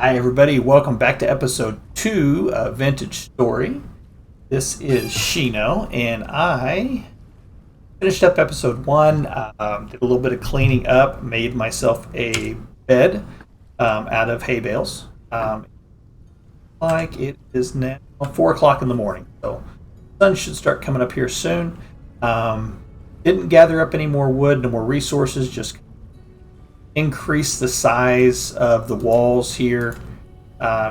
Hi, everybody. Welcome back to episode 2 of Vintage Story. This is Shino, and I finished up episode 1, did a little bit of cleaning up, made myself a bed out of hay bales. Like it is now 4 o'clock in the morning, so the sun should start coming up here soon. Didn't gather up any more wood, no more resources, just increase the size of the walls here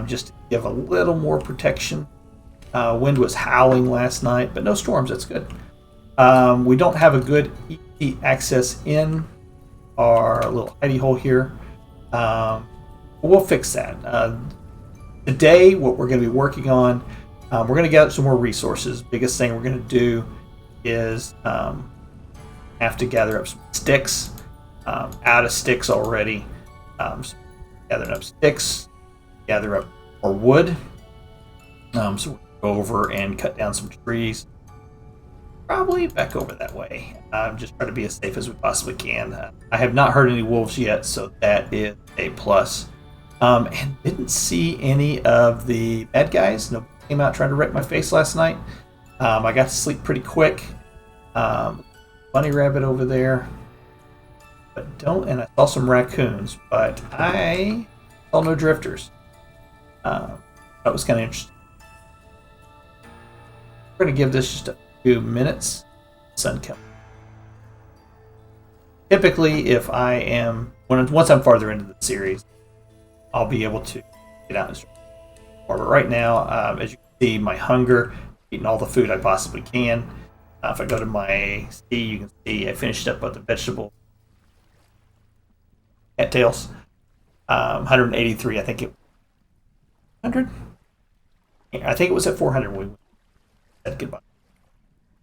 just to give a little more protection. Wind was howling last night, but no storms. That's good. We don't have a good easy access in our little hidey hole here. We'll fix that. Today, what we're going to be working on, we're going to get some more resources. Biggest thing we're going to do is have to gather up some sticks. Out of sticks already. So gathering up sticks, gather up more wood. So we'll go over and cut down some trees. Probably back over that way. Just try to be as safe as we possibly can. I have not heard any wolves yet, so that is a plus. And didn't see any of the bad guys. Nobody came out trying to wreck my face last night. I got to sleep pretty quick. Bunny rabbit over there. And I saw some raccoons, but I saw no drifters. That was kind of interesting. We're going to give this just a few minutes. Sun coming. Typically, if I am once I'm farther into the series, I'll be able to get out and start. But right now, as you can see, my hunger, eating all the food I possibly can. If I go to my C, you can see I finished up with the vegetable cattails. 183, I think it 100. I think it was at 400 when we said goodbye.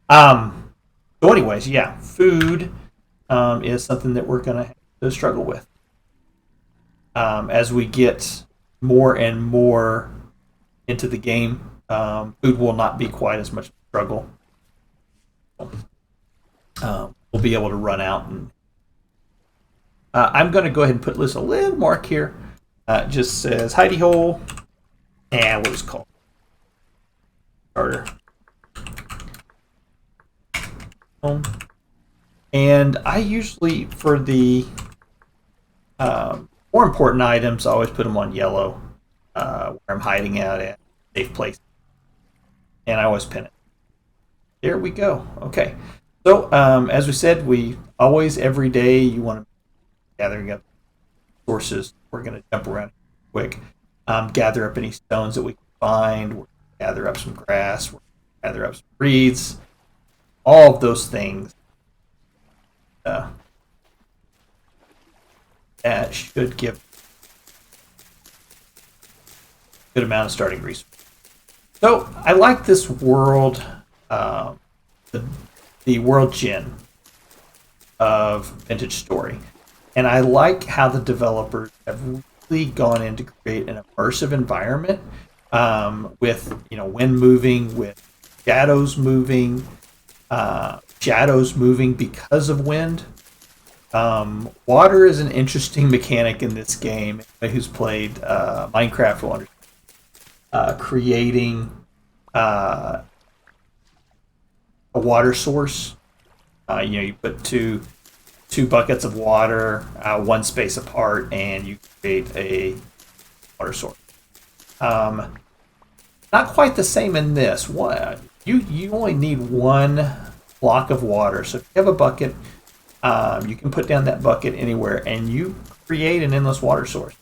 So anyways, yeah, food is something that we're going to have to struggle with. As we get more and more into the game, food will not be quite as much of a struggle. We'll be able to run out and I'm going to go ahead and put a little mark here. It just says hidey hole, and we'll just call it starter. And I usually, for the more important items, I always put them on yellow, where I'm hiding out at a safe place. And I always pin it. There we go. Okay. So, as we said, every day, you want to gathering up sources. We're going to jump around quick. Gather up any stones that we can find. We're going to gather up some grass. We're going to gather up some reeds. All of those things. That should give a good amount of starting resources. So I like this world, the world gen of Vintage Story. And I like how the developers have really gone in to create an immersive environment with wind moving, with shadows moving because of wind. Water is an interesting mechanic in this game. Anybody who's played Minecraft will understand. Creating a water source. You put two buckets of water, one space apart, and you create a water source. Not quite the same in this. You only need one block of water. So if you have a bucket, you can put down that bucket anywhere, and you create an endless water source.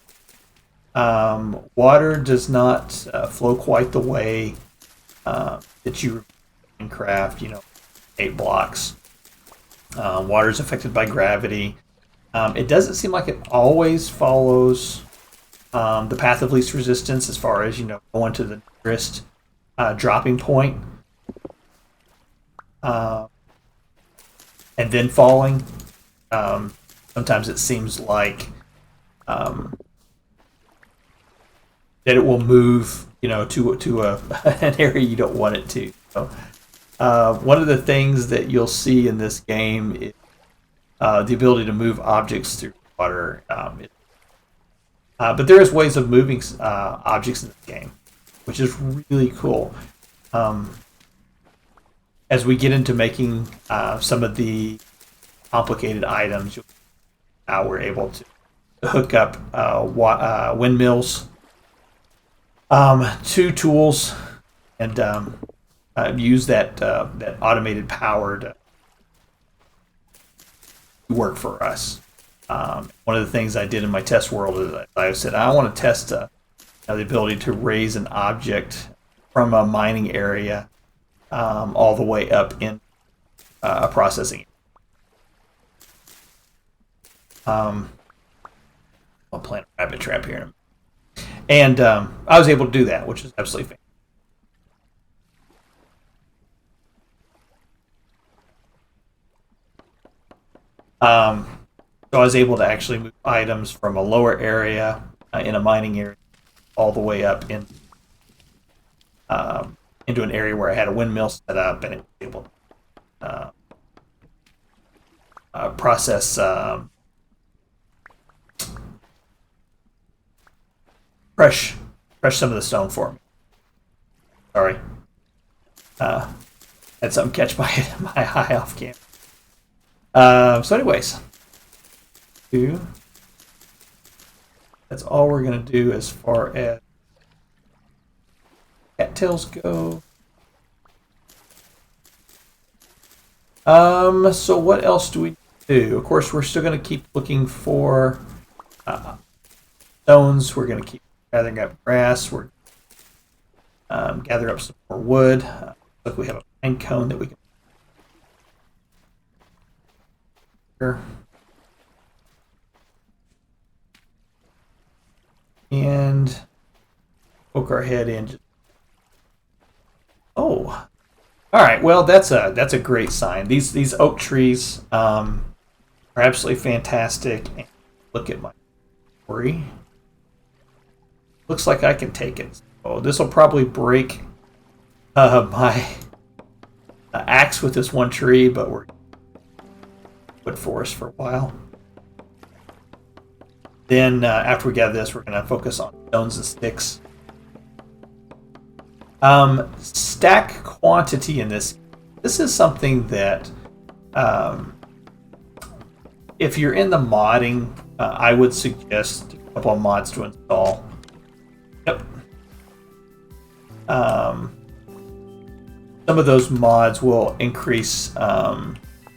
Water does not flow quite the way that you in Minecraft. 8 blocks. Water is affected by gravity. It doesn't seem like it always follows the path of least resistance as far as going to the nearest dropping point and then falling. Sometimes it seems like that it will move to an area you don't want it to. So, one of the things that you'll see in this game is the ability to move objects through water. But there is ways of moving objects in this game, which is really cool. As we get into making some of the complicated items, now we're able to hook up windmills to tools and use that automated power to work for us. One of the things I did in my test world is I said I want to test the ability to raise an object from a mining area all the way up in a processing. I'll plant a rabbit trap here in a minute. And I was able to do that, which is absolutely fantastic. So I was able to actually move items from a lower area in a mining area all the way up into an area where I had a windmill set up, and it was able to process crush some of the stone for me. Sorry. Had something catch my eye off camera. So anyways, that's all we're going to do as far as cattails go. So what else do we do? Of course, we're still going to keep looking for stones. We're going to keep gathering up grass. We're gather up some more wood. Look, we have a pine cone that we can. And poke our head in. Oh, all right. Well, that's a great sign. These oak trees are absolutely fantastic. And look at my quarry. Looks like I can take it. Oh, this will probably break my axe with this one tree, but we're wood forest for a while. Then after we gather this, we're going to focus on stones and sticks. Stack quantity in this. This is something that if you're in the modding, I would suggest a couple of mods to install. Yep. Some of those mods will increase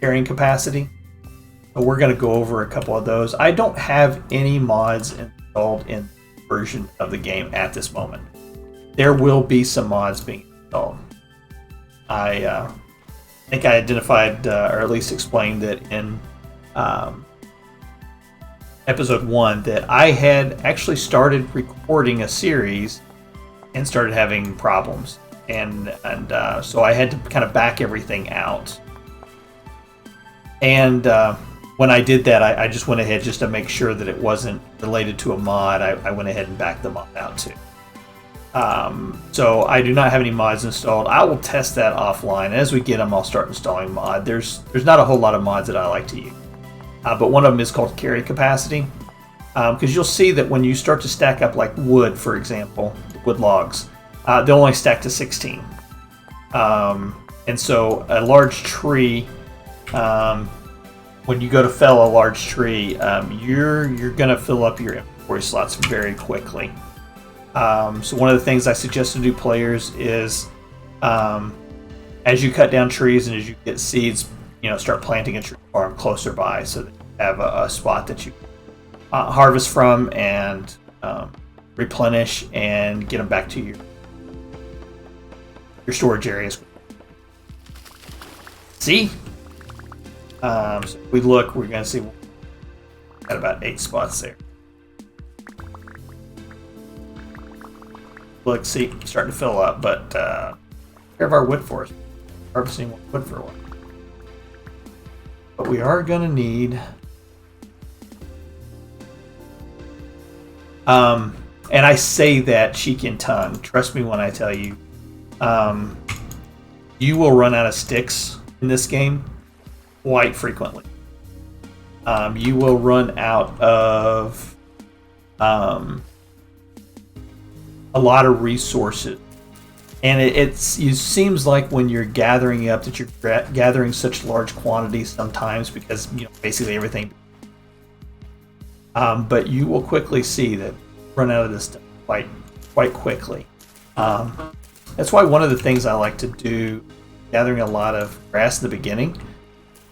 carrying capacity. But we're going to go over a couple of those. I don't have any mods installed in the version of the game at this moment. There will be some mods being installed. I think I identified, or at least explained that in episode 1 that I had actually started recording a series and started having problems. And so I had to kind of back everything out. And when I did that, I just went ahead just to make sure that it wasn't related to a mod. I went ahead and backed the mod out too. So I do not have any mods installed. I will test that offline. As we get them, I'll start installing mod. There's not a whole lot of mods that I like to use. But one of them is called carry capacity. Because you'll see that when you start to stack up like wood, for example, wood logs, they'll only stack to 16. And so a large tree, when you go to fell a large tree, you're going to fill up your inventory slots very quickly. So one of the things I suggest to new players is, as you cut down trees and as you get seeds, start planting a tree farm closer by, so that you have a spot that you harvest from and replenish and get them back to your storage areas. See? So if we look, we're going to see got about 8 spots there. Look, see, starting to fill up, but care of our wood forest. Harvesting wood for a while. But we are going to need... and I say that cheek and tongue. Trust me when I tell you. You will run out of sticks in this game quite frequently. You will run out of a lot of resources. And it seems like when you're gathering up that you're gathering such large quantities sometimes because basically everything. But you will quickly see that run out of this stuff quite quickly. That's why one of the things I like to do, gathering a lot of grass in the beginning,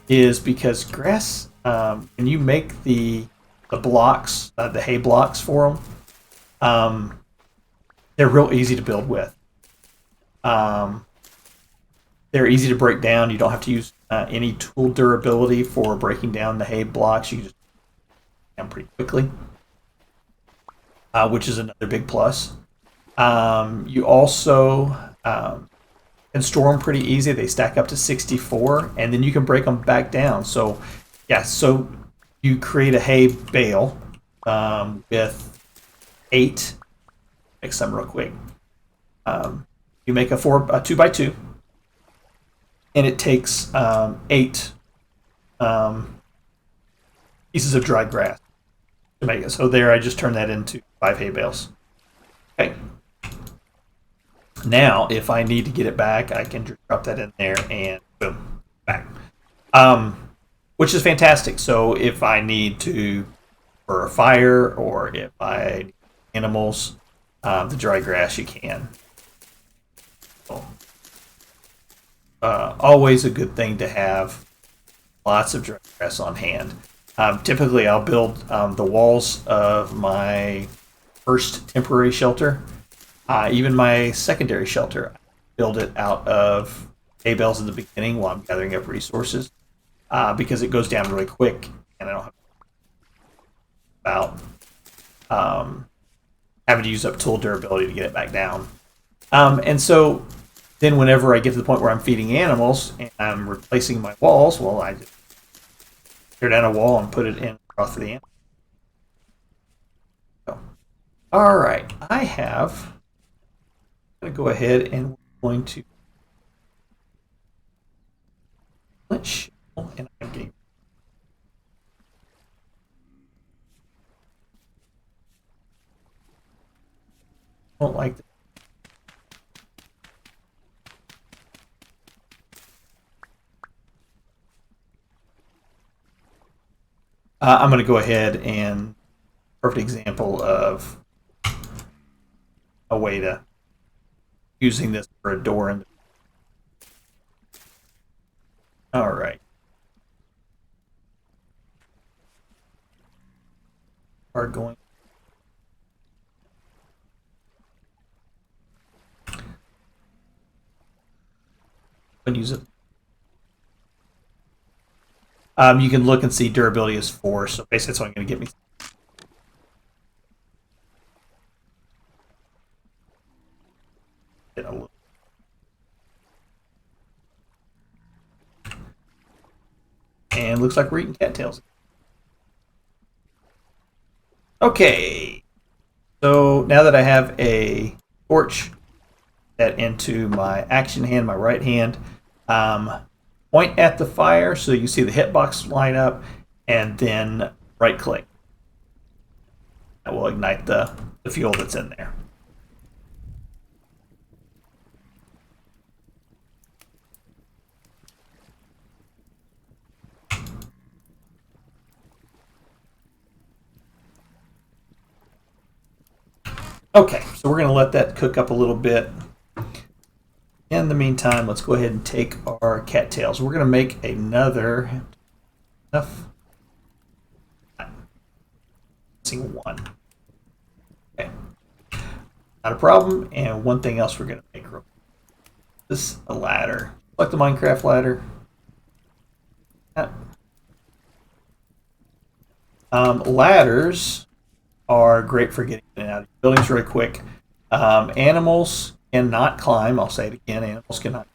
is because grass, when you make the blocks, the hay blocks for them, they're real easy to build with. They're easy to break down. You don't have to use any tool durability for breaking down the hay blocks. You can just down pretty quickly, which is another big plus. You also can store them pretty easy. They stack up to 64, and then you can break them back down. So, yeah, so you create a hay bale with 8. Make some real quick. You make a 2x2, and it takes 8 pieces of dry grass to make it. So there, I just turned that into 5 hay bales. Okay. Now, if I need to get it back, I can just drop that in there and boom, back. Which is fantastic. So if I need to for a fire or if I need animals, the dry grass, you can. So, always a good thing to have lots of dry grass on hand. Typically, I'll build the walls of my first temporary shelter. Even my secondary shelter, I build it out of hay bales in the beginning while I'm gathering up resources because it goes down really quick and I don't have about having to use up tool durability to get it back down. And so then whenever I get to the point where I'm feeding animals and I'm replacing my walls, well, I just tear down a wall and put it in across the animal. So, all right, I'm going to go ahead and we're going to let's show and I'm getting don't like that. I'm going to go ahead and perfect example of a way to using this for a door in the all right. Are going and use it. You can look and see durability is 4, so basically that's what I'm going to get me. A little. And looks like we're eating cattails. Okay, so now that I have a torch that into my action hand, my right hand, point at the fire so you see the hitbox line up, and then right click. That will ignite the fuel that's in there. Okay, so we're going to let that cook up a little bit. In the meantime, let's go ahead and take our cattails. We're going to make another enough. Missing one. Okay, not a problem. And one thing else we're going to make. This is a ladder, like the Minecraft ladder. Ladders are great for getting in and out of buildings really quick. Animals cannot climb. I'll say it again. Animals cannot.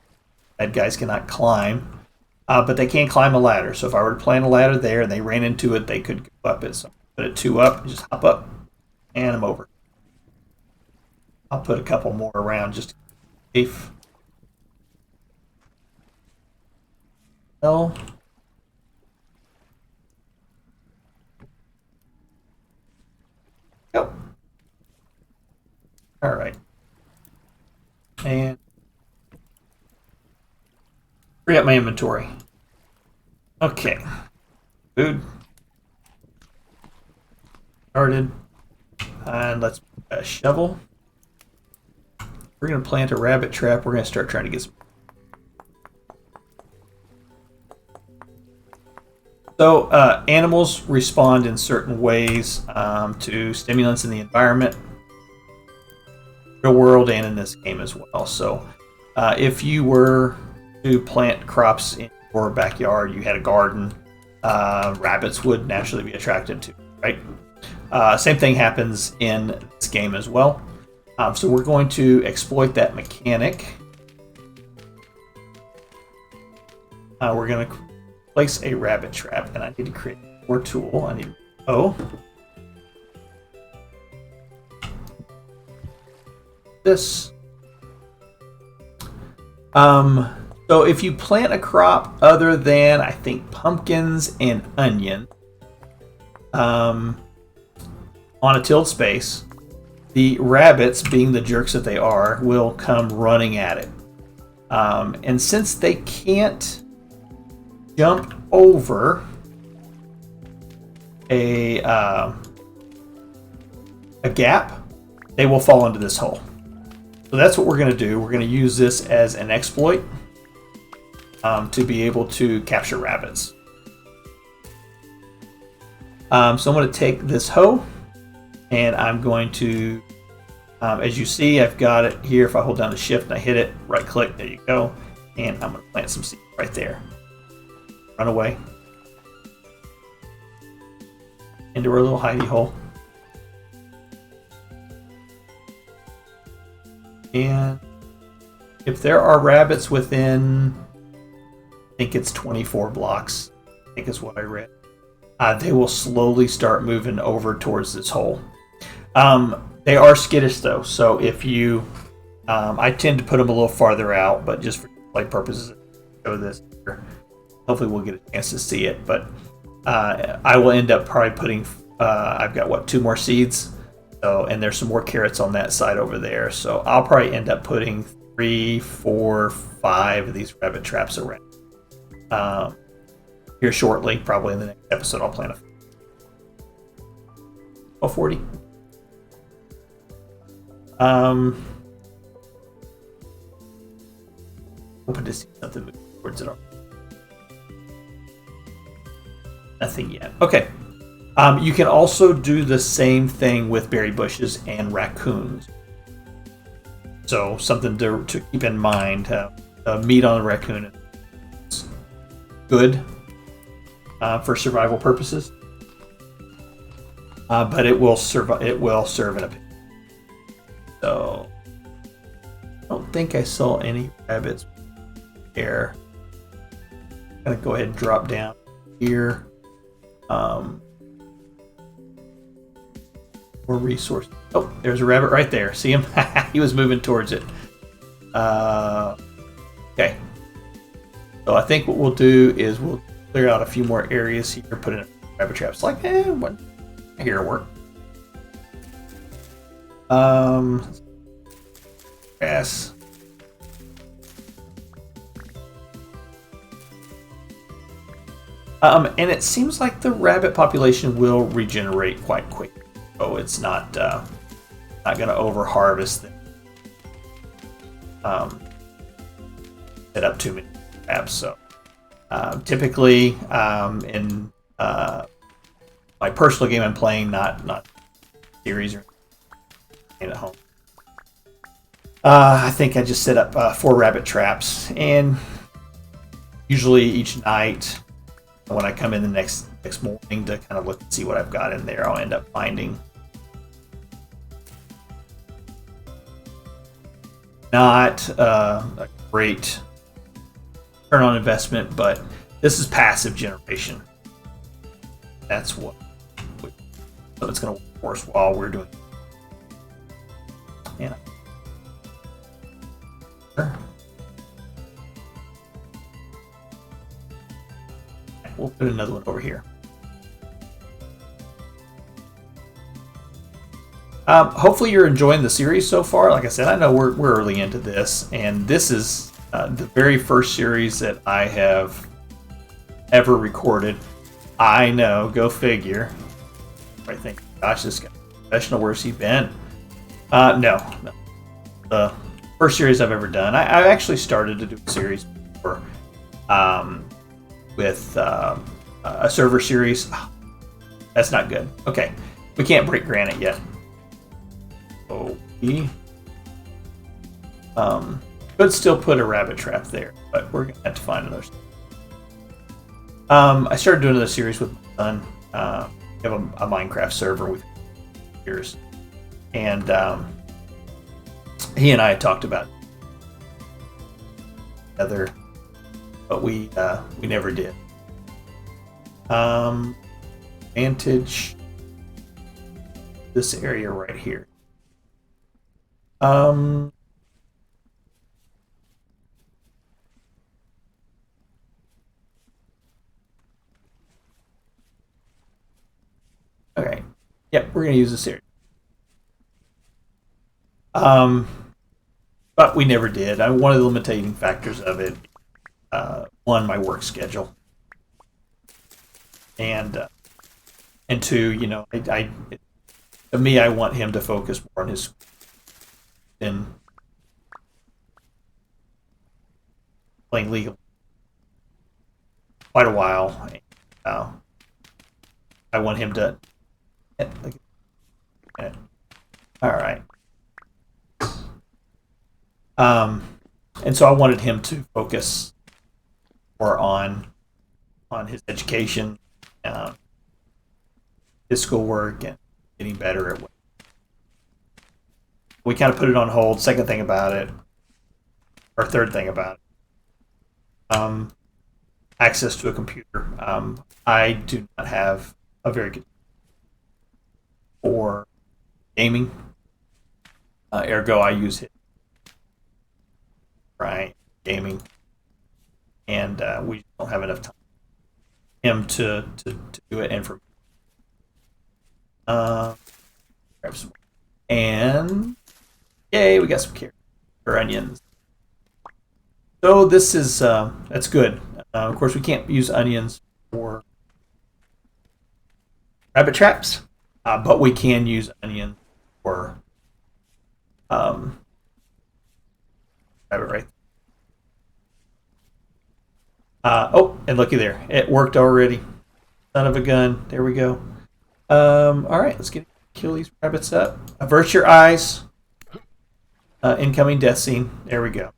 Bad guys cannot climb, but they can climb a ladder. So if I were to plant a ladder there and they ran into it, they could go up it. So put it 2 up, just hop up, and I'm over. I'll put a couple more around just to be safe. Well. Go. All right. And free up my inventory. Okay. Food. Started. And let's put a shovel. We're going to plant a rabbit trap. We're going to start trying to get some. So animals respond in certain ways to stimulants in the environment, real world, and in this game as well. So if you were to plant crops in your backyard, you had a garden, rabbits would naturally be attracted to, right? Same thing happens in this game as well. So we're going to exploit that mechanic. We're going to place a rabbit trap, and I need to create more tool. I need this. So if you plant a crop other than, I think, pumpkins and onion on a tilled space, the rabbits, being the jerks that they are, will come running at it. And since they can't jump over a gap, they will fall into this hole. So that's what we're going to do. We're going to use this as an exploit to be able to capture rabbits. So I'm going to take this hoe, and I'm going to, as you see, I've got it here. If I hold down the shift and I hit it, right click, there you go. And I'm going to plant some seeds right there. Run away into our little hidey hole. And if there are rabbits within, I think it's 24 blocks, I think is what I read, they will slowly start moving over towards this hole. They are skittish though, so if you, I tend to put them a little farther out, but just for display purposes, show this here. Hopefully we'll get a chance to see it, but I will end up probably putting, I've got what, 2 more seeds, so, and there's some more carrots on that side over there, so I'll probably end up putting 3, 4, 5 of these rabbit traps around. Here shortly, probably in the next episode, I'll plant a 40. Hoping to see something moving towards it. Nothing yet. Okay. You can also do the same thing with berry bushes and raccoons. So something to keep in mind. Meat on a raccoon is good for survival purposes, but it will serve in a pit. So I don't think I saw any rabbits there. I'm gonna go ahead and drop down here. More resources. Oh, there's a rabbit right there. See him? He was moving towards it. Okay. So I think what we'll do is we'll clear out a few more areas here, put in rabbit traps. Like, what? Here it'll work. Yes. And it seems like the rabbit population will regenerate quite quick. So it's not going to over harvest them. Set up too many traps. So typically in my personal game I'm playing, not series or at home. I think I just set up 4 rabbit traps, and usually each night when I come in the next morning to kind of look and see what I've got in there, I'll end up finding not a great return on investment, but this is passive generation. That's what so it's going to work for us while we're doing it. Yeah. Sure. We'll put another one over here. Hopefully you're enjoying the series so far. Like I said, I know we're early into this, and this is the very first series that I have ever recorded. I know, go figure. I think, gosh, this guy professional. Where's he been? No. The first series I've ever done. I actually started to do a series before with a server series. Oh, that's not good. Okay, we can't break granite yet. So we could still put a rabbit trap there, but we're gonna have to find another. I started doing another series with my son. We have a Minecraft server with years, and he and I had talked about it together, but we never did. Vantage this area right here. Okay. Yep, we're gonna use this area. But we never did. One of the limiting factors of it, one, my work schedule, and two, you know, to me, I want him to focus more on his school than playing League of quite a while. I want him to. All right. And so I wanted him to focus more on his education, his schoolwork, and getting better at what. We kind of put it on hold. Second thing about it, or third thing about it, access to a computer. I do not have a very good for gaming. Ergo, I use it right gaming, and we don't have enough time for him to do it, and for grab some, and yay, we got some carrots or onions. So this is that's good. Of course, we can't use onions for rabbit traps, but we can use onions for rabbit right. Oh, and looky there, it worked already. Son of a gun. There we go. All right, let's kill these rabbits up. Avert your eyes. Incoming death scene. There we go.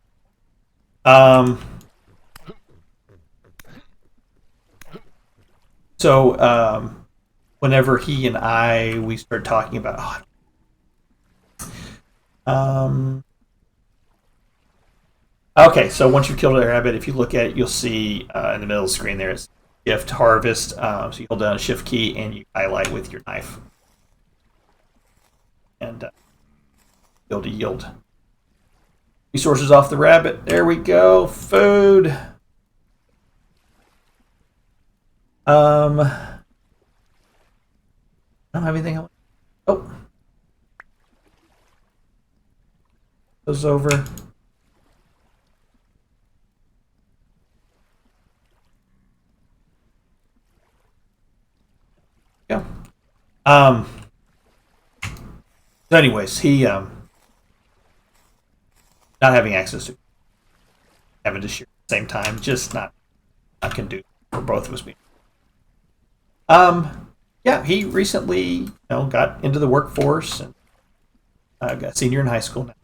So whenever he and we start talking about, okay, so once you've killed a rabbit, if you look at it, you'll see in the middle of the screen there is Shift Harvest. So you hold down a Shift key and you highlight with your knife, and be able to yield resources off the rabbit. There we go. Food. I don't have anything else. Oh. Goes over. Yeah. So anyways, he not having access to having to share at the same time, just not can do for both of us. Yeah, he recently got into the workforce and got senior in high school now.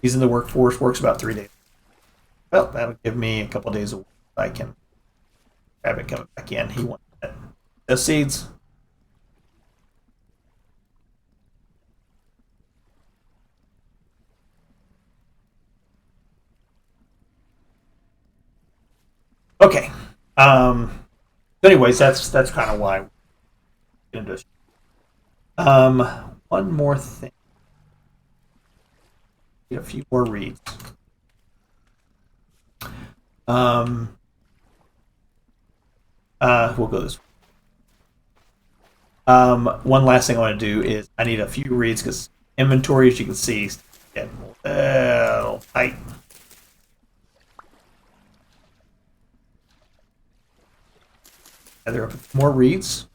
He's in the workforce, works about 3 days. Well, that'll give me a couple days a week. I can grab it coming back in. He wants the seeds. Okay. Anyways, that's kind of why. One more thing. Get a few more reads. We'll go this way. One last thing I want to do is I need a few reeds because inventory, as you can see, is getting a little tight. Gather up more reeds.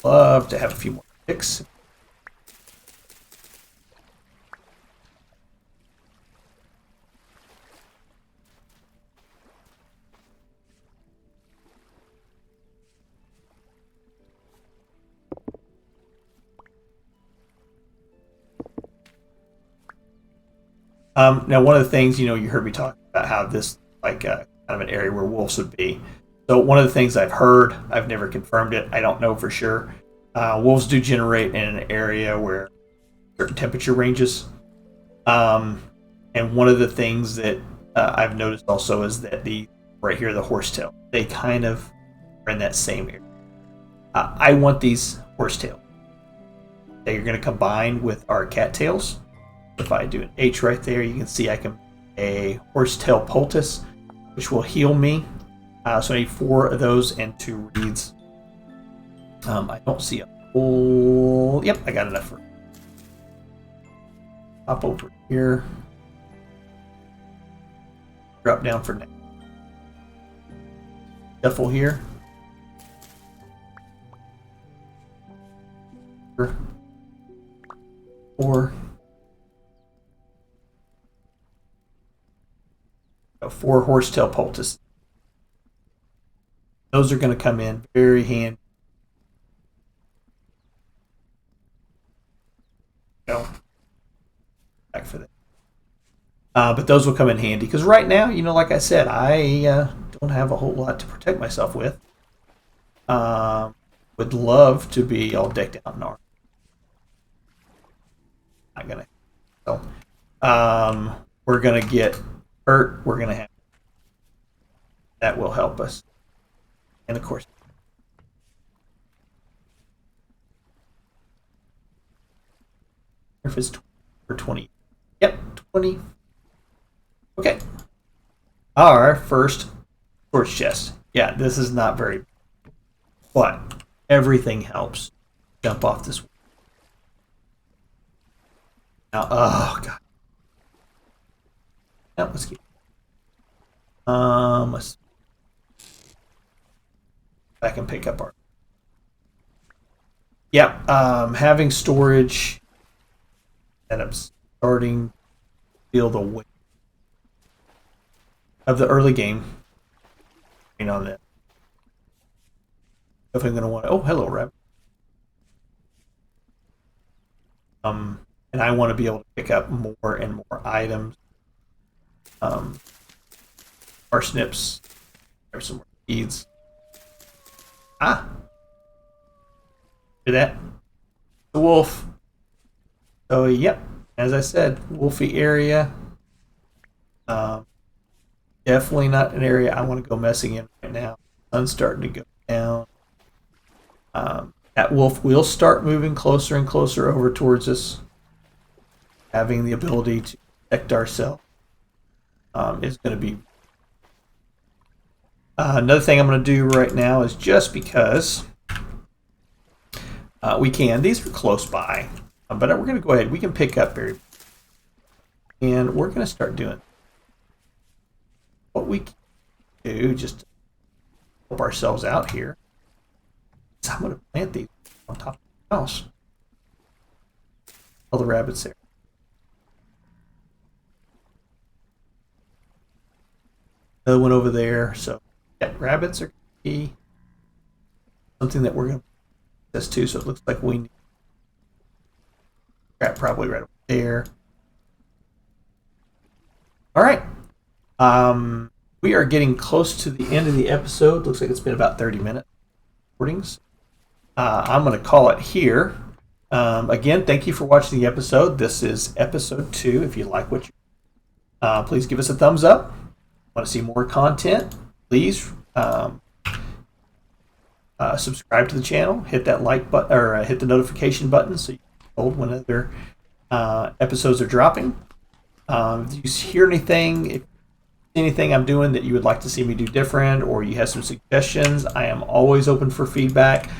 Love to have a few more sticks. Now, one of the things, you heard me talk about how this, like, kind of an area where wolves would be. So one of the things I've heard, I've never confirmed it, I don't know for sure. Wolves do generate in an area where certain temperature ranges. And one of the things that I've noticed also is that right here, the horsetail, they kind of are in that same area. I want these horsetails. They are going to combine with our cattails. If I do an H right there, you can see I can a horsetail poultice, which will heal me. So I need 4 of those and 2 reeds. I don't see a whole... Yep, I got enough for it. Hop over here. Drop down for now. Duffel here. 4. 4 horsetail poultices. Those are going to come in very handy. Go back for that. But those will come in handy because right now, like I said, I don't have a whole lot to protect myself with. Would love to be all decked out in armor. Not gonna. So, we're gonna get hurt. We're gonna have that will help us, and of course, if it's 20 or 20. Yep, 20. Okay. Our first storage chest. Yeah, this is not very, but everything helps. Jump off this. Now, oh god. Now let's get. Let's back and pick up our. Yep. Having storage. And I'm starting to feel the weight of the early game. On that. If I'm going to want to. Oh, hello, Reb. And I want to be able to pick up more and more items. Parsnips. There's some more seeds. Hear that? The wolf. So, yep. As I said, wolfy area. Definitely not an area I want to go messing in right now. Sun's starting to go down. That wolf will start moving closer and closer over towards us. Having the ability to protect ourselves is going to be... another thing I'm going to do right now is just because we can. These are close by. But we're going to go ahead. We can pick up very... And we're going to start doing what we can do just to help ourselves out here. So I'm going to plant these on top of the house. All the rabbits there. Another one over there. So, yeah, rabbits are key. Something that we're going to access to, so it looks like we need crap probably right over there. All right. We are getting close to the end of the episode. Looks like it's been about 30 minutes recordings. I'm going to call it here. Again, thank you for watching the episode. This is episode 2. If you like what you please give us a thumbs up. Want to see more content? Please subscribe to the channel. Hit that like button or hit the notification button so you get told when other episodes are dropping. If you hear anything, if anything I'm doing that you would like to see me do different, or you have some suggestions, I am always open for feedback.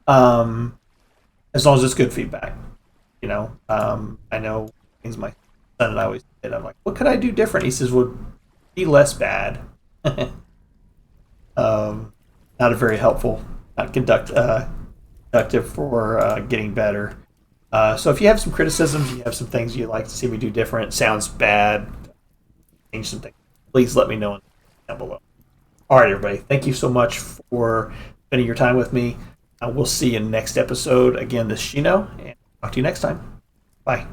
As long as it's good feedback. I know things my son and I always did. I'm like, what could I do different? He says, would be less bad. Not a very helpful, not conductive for getting better. So if you have some criticisms, you have some things you'd like to see me do different, sounds bad, change some things, please let me know down below. All right, everybody. Thank you so much for spending your time with me. We'll see you in the next episode. Again, this is Shino, and talk to you next time. Bye.